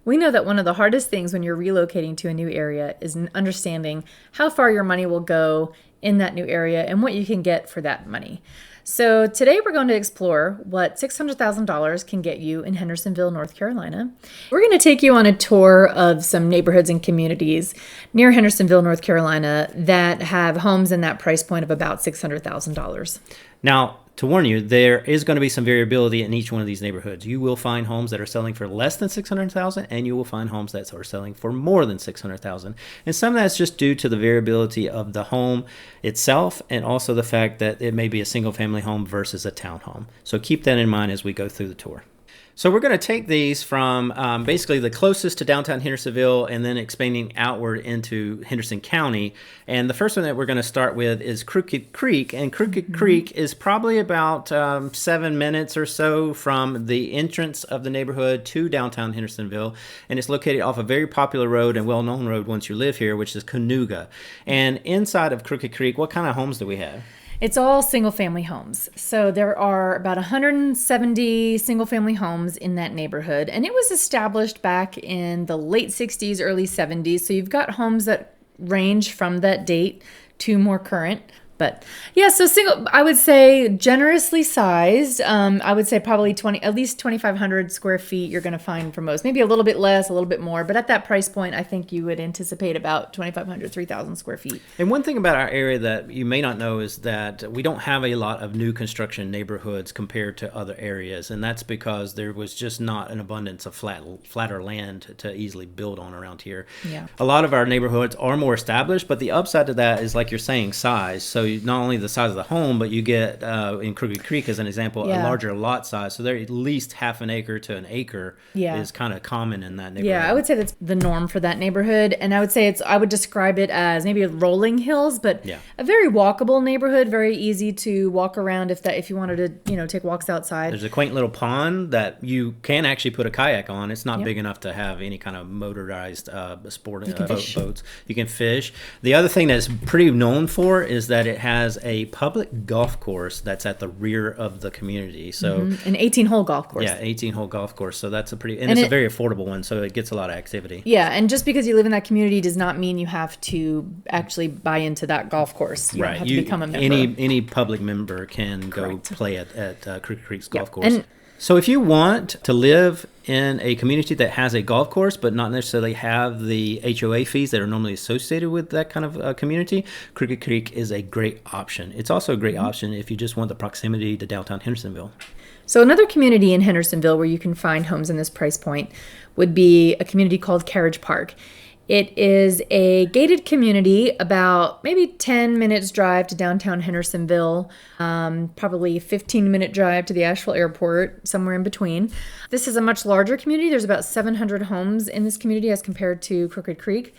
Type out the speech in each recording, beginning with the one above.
We know that one of the hardest things when you're relocating to a new area is understanding how far your money will go in that new area and what you can get for that money. So today we're going to explore what $600,000 can get you in Hendersonville, North Carolina. We're going to take you on a tour of some neighborhoods and communities near Hendersonville, North Carolina that have homes in that price point of about $600,000. Now, to warn you, there is going to be some variability in each one of these neighborhoods. You will find homes that are selling for less than $600,000, and you will find homes that are selling for more than $600,000. And some of that's just due to the variability of the home itself, and also the fact that it may be a single-family home versus a townhome. So keep that in mind as we go through the tour. So we're going to take these from basically the closest to downtown Hendersonville and then expanding outward into Henderson County. And the first one that we're going to start with is Crooked Creek. And Crooked Creek is probably about 7 minutes or so from the entrance of the neighborhood to downtown Hendersonville. And it's located off a very popular road and well-known road once you live here, which is Canoga. And inside of Crooked Creek, what kind of homes do we have? It's all single-family homes. So there are about 170 single-family homes in that neighborhood. And it was established back in the late 60s, early 70s. So you've got homes that range from that date to more current. But yeah, so I would say generously sized. I would say probably at least 2,500 square feet you're going to find for most. Maybe a little bit less, a little bit more. But at that price point, I think you would anticipate about 2,500, 3,000 square feet. And one thing about our area that you may not know is that we don't have a lot of new construction neighborhoods compared to other areas. And that's because there was just not an abundance of flatter land to easily build on around here. Yeah. A lot of our neighborhoods are more established, but the upside to that is, like you're saying, size. So not only the size of the home, but you get, in Crooked Creek as an example, a larger lot size. So they're at least half an acre to an acre is kind of common in that neighborhood. Yeah, I would say that's the norm for that neighborhood. And I would say I would describe it as maybe rolling hills, but a very walkable neighborhood, very easy to walk around if you wanted to, take walks outside. There's a quaint little pond that you can actually put a kayak on. It's not big enough to have any kind of motorized sport boats. You can fish. The other thing that's pretty known for is that it has a public golf course that's at the rear of the community. So an 18-hole golf course. Yeah, 18-hole golf course. So that's it's a very affordable one, so it gets a lot of activity. Yeah, and just because you live in that community does not mean you have to actually buy into that golf course. You don't have to become a member. Any public member can go play at Crooked Creek's golf course. So if you want to live in a community that has a golf course but not necessarily have the HOA fees that are normally associated with that kind of community, Crooked Creek is a great option. It's also a great option if you just want the proximity to downtown Hendersonville. So another community in Hendersonville where you can find homes in this price point would be a community called Carriage Park. It is a gated community about maybe 10 minutes drive to downtown Hendersonville, probably a 15-minute drive to the Asheville airport, somewhere in between. This is a much larger community. There's about 700 homes in this community as compared to Crooked Creek.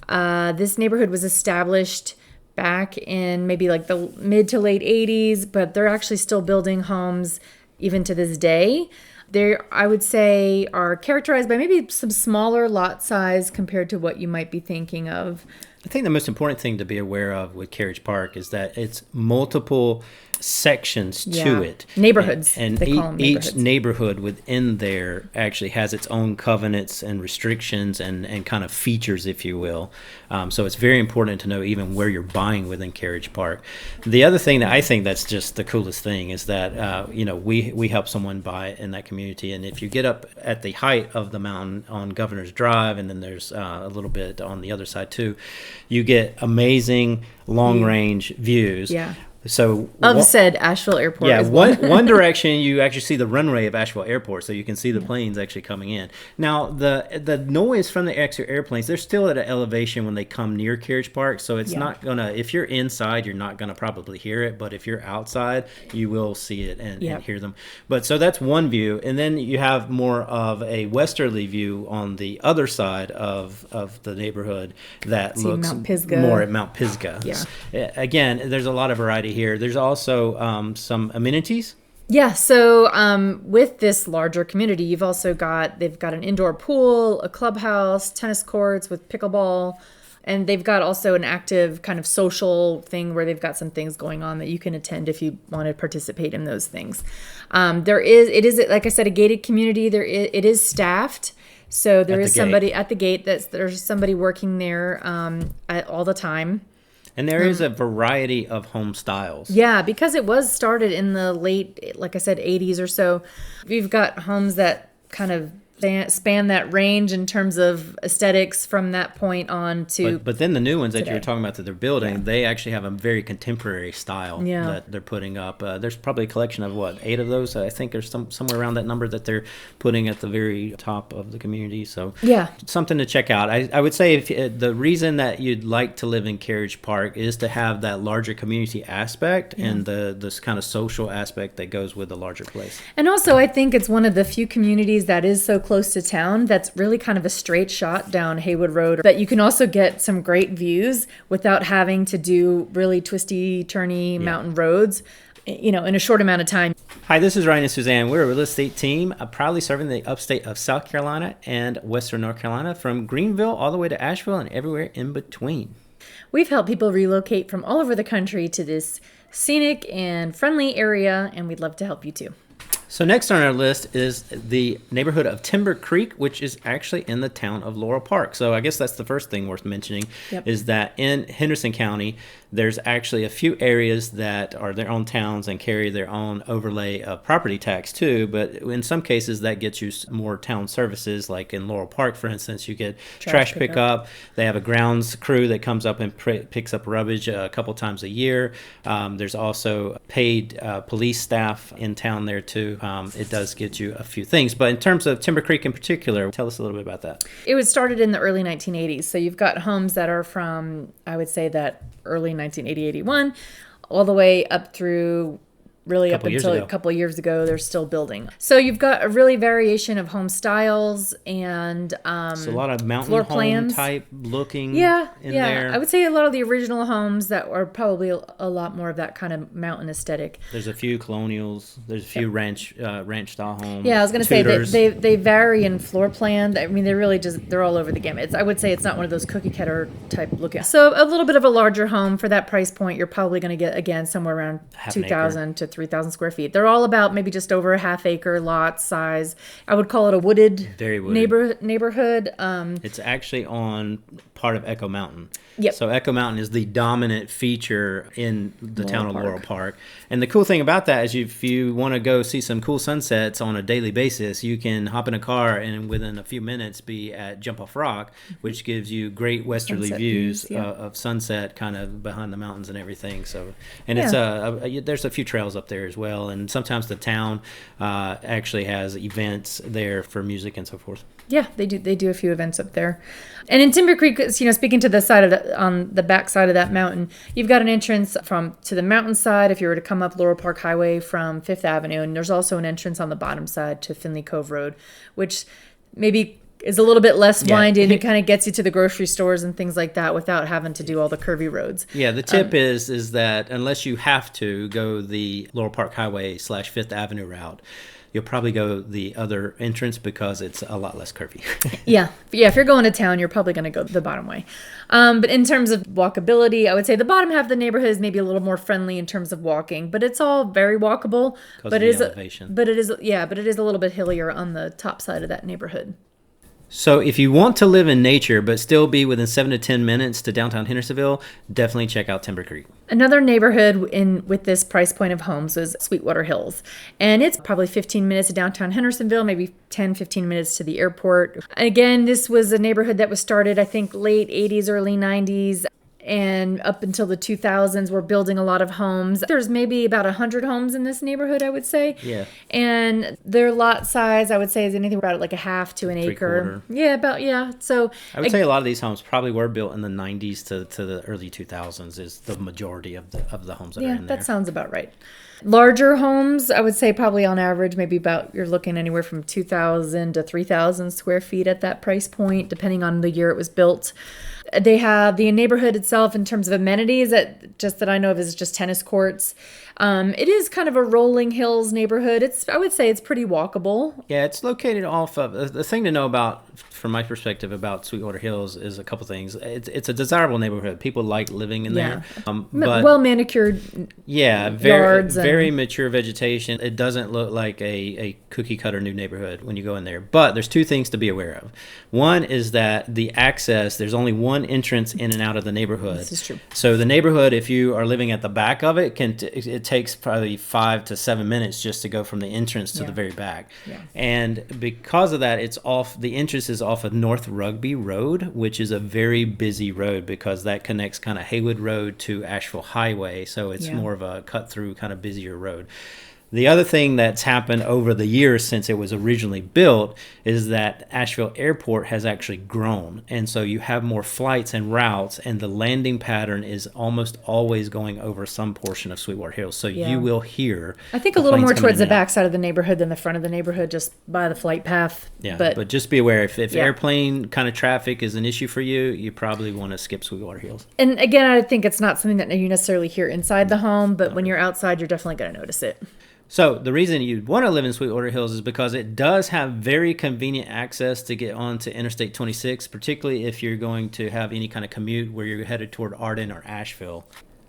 This neighborhood was established back in maybe like the mid to late 80s, but they're actually still building homes even to this day. They, I would say, are characterized by maybe some smaller lot size compared to what you might be thinking of. I think the most important thing to be aware of with Carriage Park is that it's multiple sections to it. Neighborhoods. And each neighborhood within there actually has its own covenants and restrictions and kind of features, if you will. So it's very important to know even where you're buying within Carriage Park. The other thing that I think that's just the coolest thing is that, we help someone buy in that community. And if you get up at the height of the mountain on Governor's Drive, and then there's a little bit on the other side too, you get amazing long-range views. Yeah. So said Asheville Airport. Yeah, one direction you actually see the runway of Asheville Airport, so you can see the planes actually coming in. Now the noise from the extra airplanes, they're still at an elevation when they come near Carriage Park, so it's not gonna. If you're inside, you're not gonna probably hear it, but if you're outside, you will see it and hear them. But so that's one view, and then you have more of a westerly view on the other side of the neighborhood that looks more at Mount Pisgah. Yeah. Again, there's a lot of variety here. There's also some amenities. Yeah, so with this larger community, they've got an indoor pool, a clubhouse, tennis courts with pickleball, and they've got also an active kind of social thing where they've got some things going on that you can attend if you want to participate in those things. It is like I said, a gated community. It is staffed. So there At the is gate. somebody at the gate. There's somebody working there all the time. And there is a variety of home styles. Yeah, because it was started in the late, like I said, 80s or so. We've got homes that kind of span that range in terms of aesthetics from that point on to. But then the new ones that today. you were talking about that they're building, they actually have a very contemporary style that they're putting up. There's probably a collection of 8 of those. I think there's somewhere around that number that they're putting at the very top of the community. So something to check out. I would say if the reason that you'd like to live in Carriage Park is to have that larger community aspect and this kind of social aspect that goes with the larger place. And also, I think it's one of the few communities that is so close to town that's really kind of a straight shot down Haywood Road, that you can also get some great views without having to do really twisty, turny mountain roads, in a short amount of time. Hi, this is Ryan and Suzanne. We're a real estate team proudly serving the upstate of South Carolina and Western North Carolina, from Greenville all the way to Asheville and everywhere in between. We've helped people relocate from all over the country to this scenic and friendly area, and we'd love to help you too. So next on our list is the neighborhood of Timber Creek, which is actually in the town of Laurel Park. So I guess that's the first thing worth mentioning is that in Henderson County, there's actually a few areas that are their own towns and carry their own overlay of property tax too. But in some cases, that gets you more town services. Like in Laurel Park, for instance, you get trash pickup. They have a grounds crew that comes up and picks up rubbish a couple times a year. There's also paid police staff in town there too. It does get you a few things. But in terms of Timber Creek in particular, tell us a little bit about that. It was started in the early 1980s. So you've got homes that are from, I would say, that early 1980, 81, all the way up through really up until a couple of years ago. They're still building. So you've got a really variation of home styles and so a lot of mountain floor home plans type looking in there. I would say a lot of the original homes that are probably a lot more of that kind of mountain aesthetic. There's a few colonials. There's a few ranch style homes. Yeah, I was going to say that they vary in floor plan. I mean, they're all over the gamut. I would say it's not one of those cookie cutter type looking. So a little bit of a larger home for that price point. You're probably going to get, again, somewhere around 2,000 to 3,000 square feet. They're all about maybe just over a half acre lot size. I would call it a very wooded neighborhood. It's actually on part of Echo Mountain. Yep. So Echo Mountain is the dominant feature in the town of Laurel Park. And the cool thing about that is if you want to go see some cool sunsets on a daily basis, you can hop in a car and within a few minutes be at Jump Off Rock, which gives you great westerly views of sunset kind of behind the mountains and everything. So, and it's there's a few trails up there as well. And sometimes the town actually has events there for music and so forth. Yeah, they do a few events up there. And in Timber Creek, speaking to the side of on the back side of that mountain, you've got an entrance to the mountain side if you were to come up Laurel Park Highway from 5th Avenue, and there's also an entrance on the bottom side to Finley Cove Road, which maybe is a little bit less winding. It kind of gets you to the grocery stores and things like that without having to do all the curvy roads. Yeah, the tip is that unless you have to go the Laurel Park Highway / 5th Avenue route, you'll probably go the other entrance because it's a lot less curvy. Yeah. If you're going to town, you're probably going to go the bottom way. But in terms of walkability, I would say the bottom half of the neighborhood is maybe a little more friendly in terms of walking, but it's all very walkable. But it is elevation. But it is a little bit hillier on the top side of that neighborhood. So if you want to live in nature but still be within 7 to 10 minutes to downtown Hendersonville, definitely check out Timber Creek. Another neighborhood with this price point of homes is Sweetwater Hills. And it's probably 15 minutes to downtown Hendersonville, maybe 10, 15 minutes to the airport. Again, this was a neighborhood that was started, I think, late 80s, early 90s. And up until the 2000s, we're building a lot of homes. There's maybe about 100 homes in this neighborhood, I would say. Yeah. And their lot size, I would say, is anything about like a half to an acre. Yeah, So I would say a lot of these homes probably were built in the 90s to the early 2000s is the majority of the homes that are in there. Yeah, that sounds about right. Larger homes, I would say probably on average, maybe you're looking anywhere from 2,000 to 3,000 square feet at that price point, depending on the year it was built. They have the neighborhood itself in terms of amenities that I know of is just tennis courts. It is kind of a rolling hills neighborhood. I would say it's pretty walkable. Yeah, it's located off of the thing to know about, from my perspective, about Sweetwater Hills is a couple things. It's a desirable neighborhood. People like living in there. But well manicured. yeah, yards very mature vegetation. It doesn't look like a cookie cutter new neighborhood when you go in there. But there's two things to be aware of. One is that the access, there's only one entrance in and out of the neighborhood. This is true. So the neighborhood, if you are living at the back of it, it takes probably 5 to 7 minutes just to go from the entrance to the very back. Yeah. And because of that, the entrance is off of North Rugby Road, which is a very busy road because that connects kind of Haywood Road to Asheville Highway. So it's more of a cut through kind of busier road. The other thing that's happened over the years since it was originally built is that Asheville Airport has actually grown. And so you have more flights and routes, and the landing pattern is almost always going over some portion of Sweetwater Hills. So you will hear. I think a little more towards the back side of the neighborhood than the front of the neighborhood, just by the flight path. Yeah, but just be aware, if airplane kind of traffic is an issue for you, you probably want to skip Sweetwater Hills. And again, I think it's not something that you necessarily hear inside the home, but when you're outside, you're definitely going to notice it. So the reason you'd want to live in Sweetwater Hills is because it does have very convenient access to get onto Interstate 26, particularly if you're going to have any kind of commute where you're headed toward Arden or Asheville.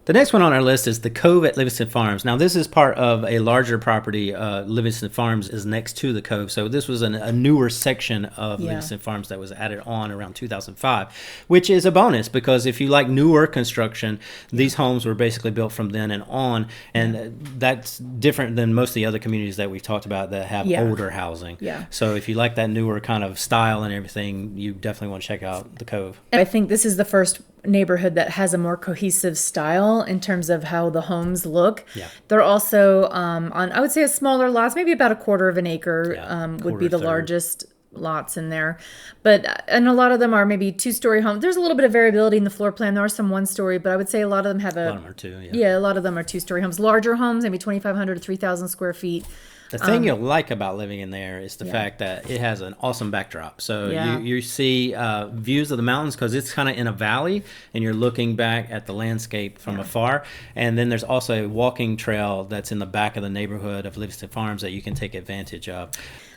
The next one on our list is the Cove at Livingston Farms. Now, this is part of a larger property. Livingston Farms is next to the Cove. So this was a newer section of Livingston Farms that was added on around 2005, which is a bonus because if you like newer construction, these homes were basically built from then and on. And that's different than most of the other communities that we've talked about that have older housing. Yeah. So if you like that newer kind of style and everything, you definitely want to check out the Cove. I think this is the first neighborhood that has a more cohesive style in terms of how the homes look. Yeah. They're also on, I would say, a smaller lots, maybe about a quarter of an acre would be the largest lots in there. And a lot of them are maybe two-story homes. There's a little bit of variability in the floor plan. There are some one-story, but I would say a lot of them have a lot of them are two, a lot of them are two-story homes. Larger homes, maybe 2,500 to 3,000 square feet. The thing you'll like about living in there is the fact that it has an awesome backdrop. So you see views of the mountains because it's kind of in a valley and you're looking back at the landscape from afar. And then there's also a walking trail that's in the back of the neighborhood of Livingston Farms that you can take advantage of.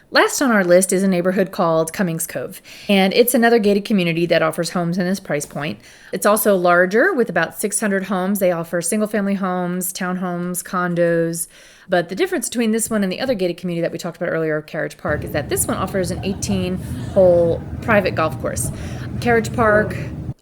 Last on our list is a neighborhood called Cummings Cove, and it's another gated community that offers homes in this price point. It's also larger with about 600 homes. They offer single-family homes, townhomes, condos, but the difference between this one and the other gated community that we talked about earlier, Carriage Park, is that this one offers an 18-hole private golf course. Carriage Park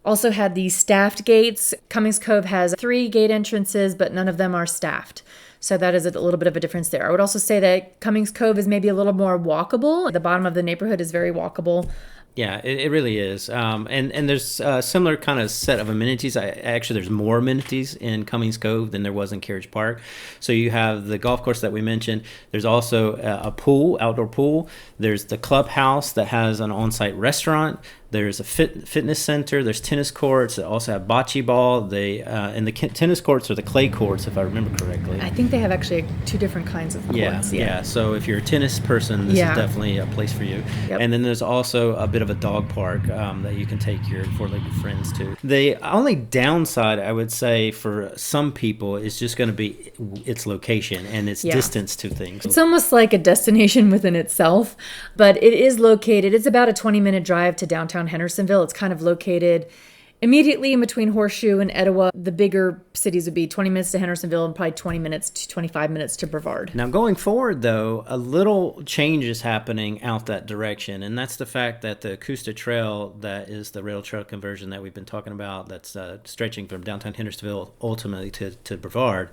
also had these staffed gates. Cummings Cove has 3 gate entrances, but none of them are staffed. So that is a little bit of a difference there. I would also say that Cummings Cove is maybe a little more walkable. The bottom of the neighborhood is very walkable. Yeah, it really is. And there's a similar kind of set of amenities. Actually, there's more amenities in Cummings Cove than there was in Carriage Park. So you have the golf course that we mentioned. There's also a pool, outdoor pool. There's the clubhouse that has an on-site restaurant. There's a fitness center. There's tennis courts. They also have bocce ball. And the tennis courts are the clay courts, if I remember correctly. I think they have actually 2 different kinds of courts. Yeah. So if you're a tennis person, this is definitely a place for you. Yep. And then there's also a bit of a dog park that you can take your 4-legged friends to. The only downside, I would say, for some people is just going to be its location and its distance to things. It's almost like a destination within itself, but it is located. It's about a 20-minute drive to downtown Hendersonville. It's kind of located immediately in between Horseshoe and Etowah. The bigger cities would be 20 minutes to Hendersonville and probably 20 minutes to 25 minutes to Brevard. Now going forward, though, a little change is happening out that direction, and that's the fact that the Acoustic Trail, that is the rail trail conversion that we've been talking about, that's stretching from downtown Hendersonville ultimately to Brevard,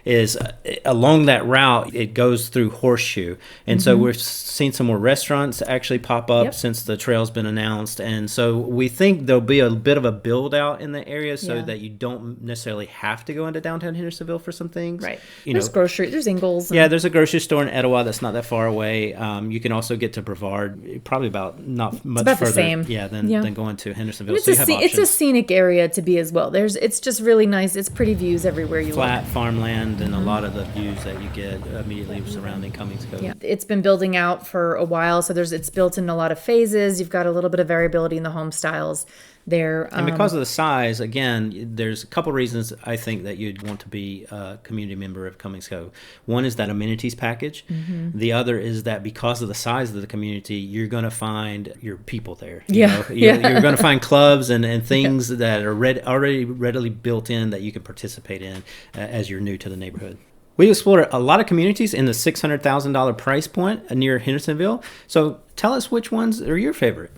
is along that route, it goes through Horseshoe. And so we've seen some more restaurants actually pop up since the trail's been announced. And so we think there'll be a bit of a build out in the area so that you don't necessarily have to go into downtown Hendersonville for some things. Right. There's grocery, there's Ingalls. Yeah, there's a grocery store in Etowah that's not that far away. You can also get to Brevard, probably about not much about further the same. Than going to Hendersonville. So it's a scenic area to be as well. It's just really nice. It's pretty views everywhere you look. Flat farmland and a lot of the views that you get immediately surrounding Cummings Cove. Yeah, it's been building out for a while, so it's built in a lot of phases. You've got a little bit of variability in the home styles there. And because of the size, again, there's a couple reasons I think that you'd want to be a community member of Cummings Cove. One is that amenities package. The other is that because of the size of the community, you're going to find your people there. You're going to find clubs and things that are already readily built in that you can participate in as you're new to the neighborhood. We explored a lot of communities in the $600,000 price point near Hendersonville. So tell us which ones are your favorite.